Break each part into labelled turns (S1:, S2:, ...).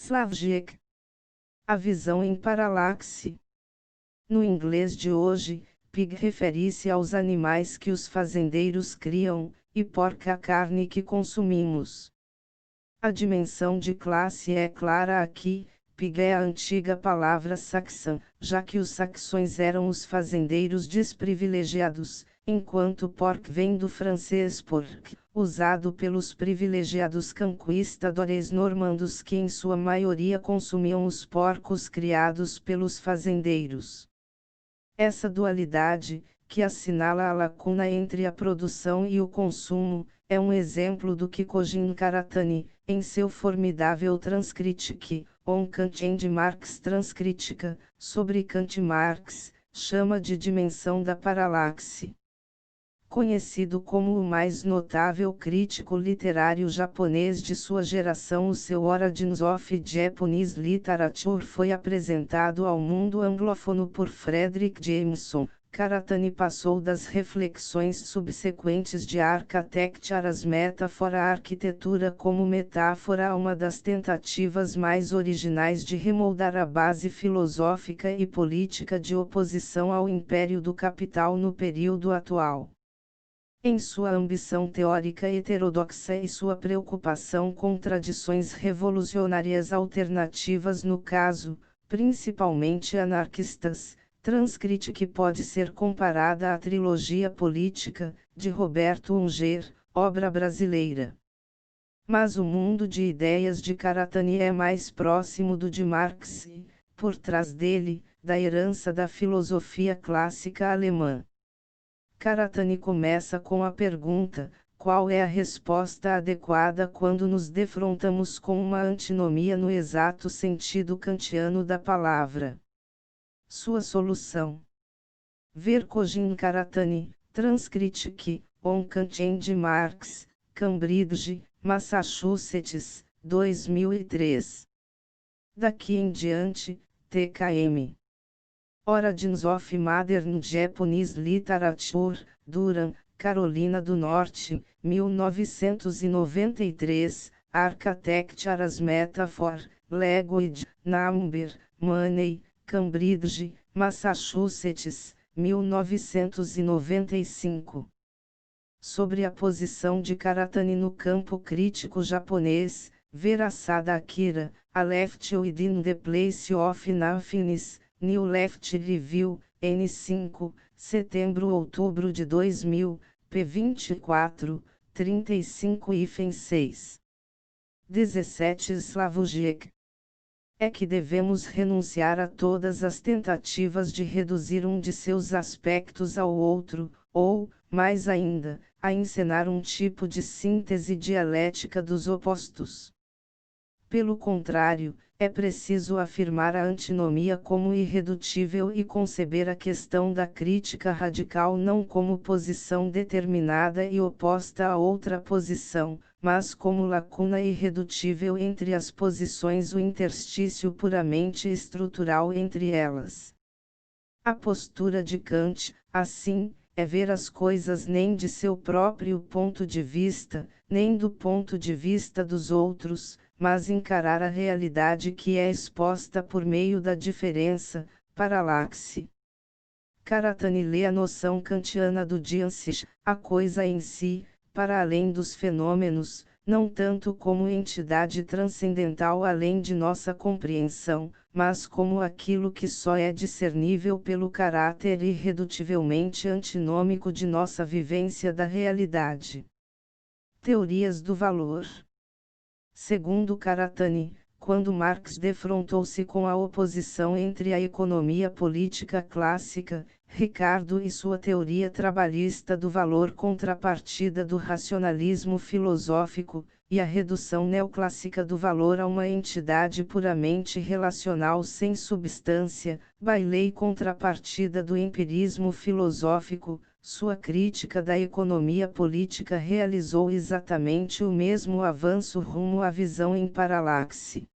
S1: Slavjic. A visão em paralaxe. No inglês de hoje, pig refere-se aos animais que os fazendeiros criam, e pork a carne que consumimos. A dimensão de classe é clara aqui. Pig é a antiga palavra saxã, já que os saxões eram os fazendeiros desprivilegiados, enquanto pork vem do francês porc, usado pelos privilegiados conquistadores normandos que em sua maioria consumiam os porcos criados pelos fazendeiros. Essa dualidade, que assinala a lacuna entre a produção e o consumo, é um exemplo do que Cogin Karatani, em seu formidável Transcritique, on Kant and Marx Transcritica, sobre Kant e Marx, chama de dimensão da paralaxe. Conhecido como o mais notável crítico literário japonês de sua geração, o seu Origins of Japanese Literature foi apresentado ao mundo anglófono por Frederick Jameson. Karatani passou das reflexões subsequentes de Architecture's Metaphor à arquitetura como metáfora a uma das tentativas mais originais de remoldar a base filosófica e política de oposição ao império do capital no período atual. Em sua ambição teórica heterodoxa e sua preocupação com tradições revolucionárias alternativas no caso, principalmente anarquistas, Transcritique pode ser comparada à trilogia política, de Roberto Unger, obra brasileira. Mas o mundo de ideias de Karatani é mais próximo do de Marx e, por trás dele, da herança da filosofia clássica alemã. Karatani começa com a pergunta: qual é a resposta adequada quando nos defrontamos com uma antinomia no exato sentido kantiano da palavra? Sua solução. Ver Cogin Karatani, Transcritique, on Kant and Marx, Cambridge, Massachusetts, 2003. Daqui em diante, TKM. Origins of Modern Japanese Literature, Durham, Carolina do Norte, 1993, Architecture's Metaphor, Language, Number, Money, Cambridge, Massachusetts, 1995. Sobre a posição de Karatani no campo crítico japonês, ver Asada Akira, A Left Within the Place of Nothingness, New Left Review, N5, setembro-outubro de 2000, p. 24, 35-6. 17 Slavojek. É que devemos renunciar a todas as tentativas de reduzir um de seus aspectos ao outro, ou, mais ainda, a encenar um tipo de síntese dialética dos opostos. Pelo contrário, é preciso afirmar a antinomia como irredutível e conceber a questão da crítica radical não como posição determinada e oposta a outra posição, mas como lacuna irredutível entre as posições, o interstício puramente estrutural entre elas. A postura de Kant, assim, é ver as coisas nem de seu próprio ponto de vista, nem do ponto de vista dos outros, mas encarar a realidade que é exposta por meio da diferença, paralaxe. Karatani lê a noção kantiana do Diensis, a coisa em si, para além dos fenômenos, não tanto como entidade transcendental além de nossa compreensão, mas como aquilo que só é discernível pelo caráter irredutivelmente antinômico de nossa vivência da realidade. Teorias do valor. Segundo Karatani, quando Marx defrontou-se com a oposição entre a economia política clássica, Ricardo e sua teoria trabalhista do valor contrapartida do racionalismo filosófico, e a redução neoclássica do valor a uma entidade puramente relacional sem substância, Bailey contrapartida do empirismo filosófico, sua crítica da economia política realizou exatamente o mesmo avanço rumo à visão em paralaxe.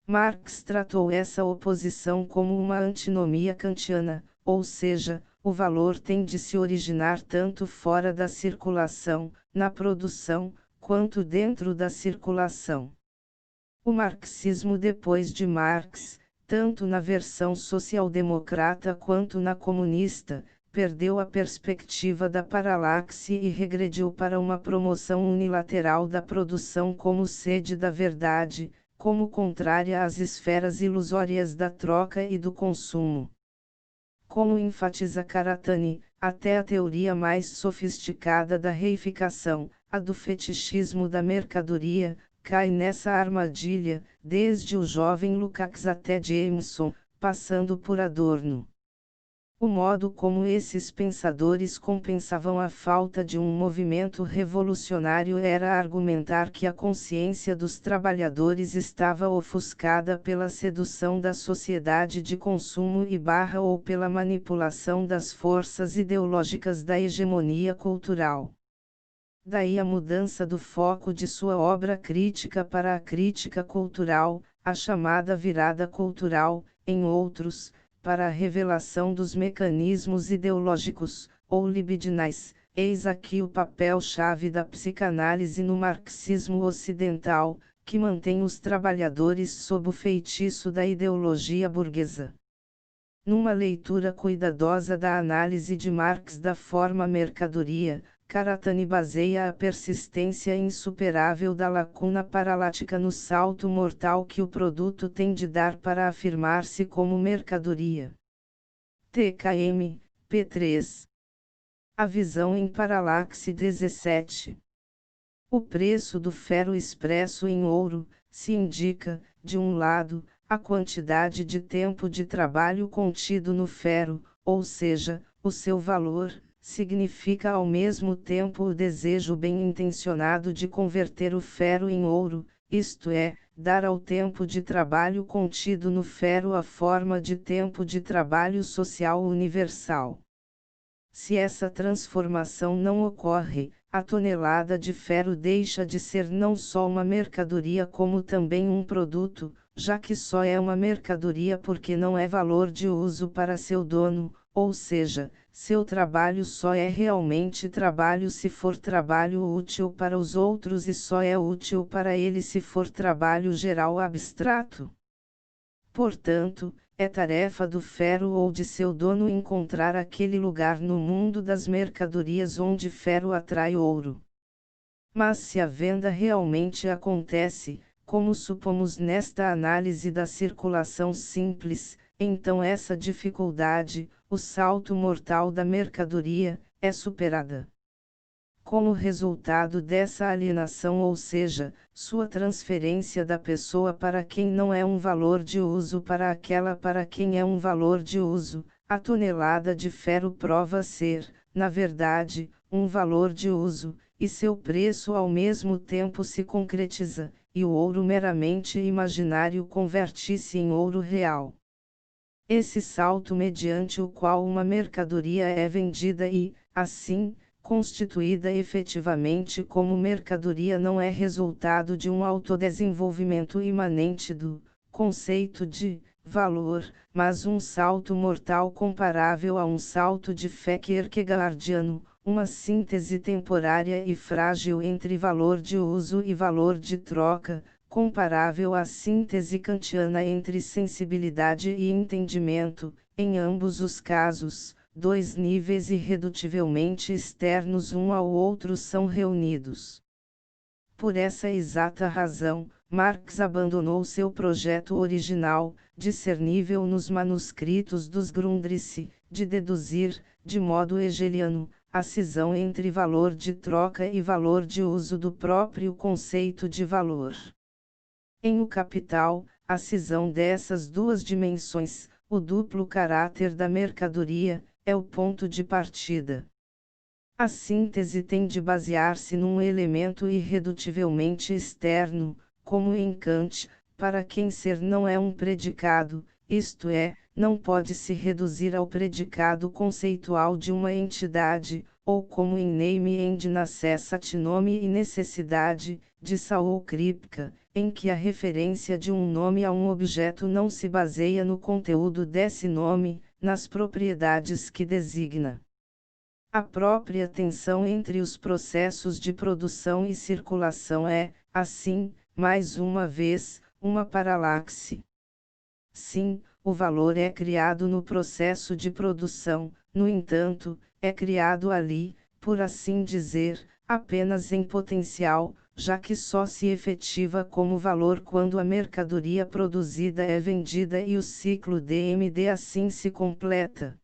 S1: Marx tratou essa oposição como uma antinomia kantiana, ou seja, o valor tem de se originar tanto fora da circulação, na produção, quanto dentro da circulação. O marxismo depois de Marx, tanto na versão social-democrata quanto na comunista, perdeu a perspectiva da paralaxe e regrediu para uma promoção unilateral da produção como sede da verdade, como contrária às esferas ilusórias da troca e do consumo. Como enfatiza Karatani, até a teoria mais sofisticada da reificação, a do fetichismo da mercadoria, cai nessa armadilha, desde o jovem Lukács até Jameson, passando por Adorno. O modo como esses pensadores compensavam a falta de um movimento revolucionário era argumentar que a consciência dos trabalhadores estava ofuscada pela sedução da sociedade de consumo ou pela manipulação das forças ideológicas da hegemonia cultural. Daí a mudança do foco de sua obra crítica para a crítica cultural, a chamada virada cultural, em outros, para a revelação dos mecanismos ideológicos, ou libidinais. Eis aqui o papel-chave da psicanálise no marxismo ocidental, que mantém os trabalhadores sob o feitiço da ideologia burguesa. Numa leitura cuidadosa da análise de Marx da forma mercadoria, Karatani baseia a persistência insuperável da lacuna paralática no salto mortal que o produto tem de dar para afirmar-se como mercadoria. TKM, p3. A visão em paralaxe 17. O preço do ferro expresso em ouro, se indica, de um lado, a quantidade de tempo de trabalho contido no ferro, ou seja, o seu valor, significa ao mesmo tempo o desejo bem-intencionado de converter o ferro em ouro, isto é, dar ao tempo de trabalho contido no ferro a forma de tempo de trabalho social universal. Se essa transformação não ocorre, a tonelada de ferro deixa de ser não só uma mercadoria como também um produto, já que só é uma mercadoria porque não é valor de uso para seu dono, ou seja, seu trabalho só é realmente trabalho se for trabalho útil para os outros e só é útil para ele se for trabalho geral abstrato. Portanto, é tarefa do ferro ou de seu dono encontrar aquele lugar no mundo das mercadorias onde ferro atrai ouro. Mas se a venda realmente acontece, como supomos nesta análise da circulação simples, então essa dificuldade, o salto mortal da mercadoria, é superada. Como resultado dessa alienação, ou seja, sua transferência da pessoa para quem não é um valor de uso para aquela para quem é um valor de uso, a tonelada de ferro prova ser, na verdade, um valor de uso, e seu preço ao mesmo tempo se concretiza, e o ouro meramente imaginário converte-se em ouro real. Esse salto mediante o qual uma mercadoria é vendida e, assim, constituída efetivamente como mercadoria não é resultado de um autodesenvolvimento imanente do conceito de valor, mas um salto mortal comparável a um salto de fé kierkegaardiano, uma síntese temporária e frágil entre valor de uso e valor de troca, comparável à síntese kantiana entre sensibilidade e entendimento, em ambos os casos. Dois níveis irredutivelmente externos um ao outro são reunidos. Por essa exata razão, Marx abandonou seu projeto original, discernível nos manuscritos dos Grundrisse, de deduzir, de modo hegeliano, a cisão entre valor de troca e valor de uso do próprio conceito de valor. Em O Capital, a cisão dessas duas dimensões, o duplo caráter da mercadoria, é o ponto de partida. A síntese tem de basear-se num elemento irredutivelmente externo, como em Kant, para quem ser não é um predicado, isto é, não pode se reduzir ao predicado conceitual de uma entidade, ou como em Name and Necessity nome e necessidade, de Saul Kripke, em que a referência de um nome a um objeto não se baseia no conteúdo desse nome, nas propriedades que designa. A própria tensão entre os processos de produção e circulação é, assim, mais uma vez, uma paralaxe. Sim, o valor é criado no processo de produção, no entanto, é criado ali, por assim dizer, apenas em potencial, já que só se efetiva como valor quando a mercadoria produzida é vendida e o ciclo DMD assim se completa.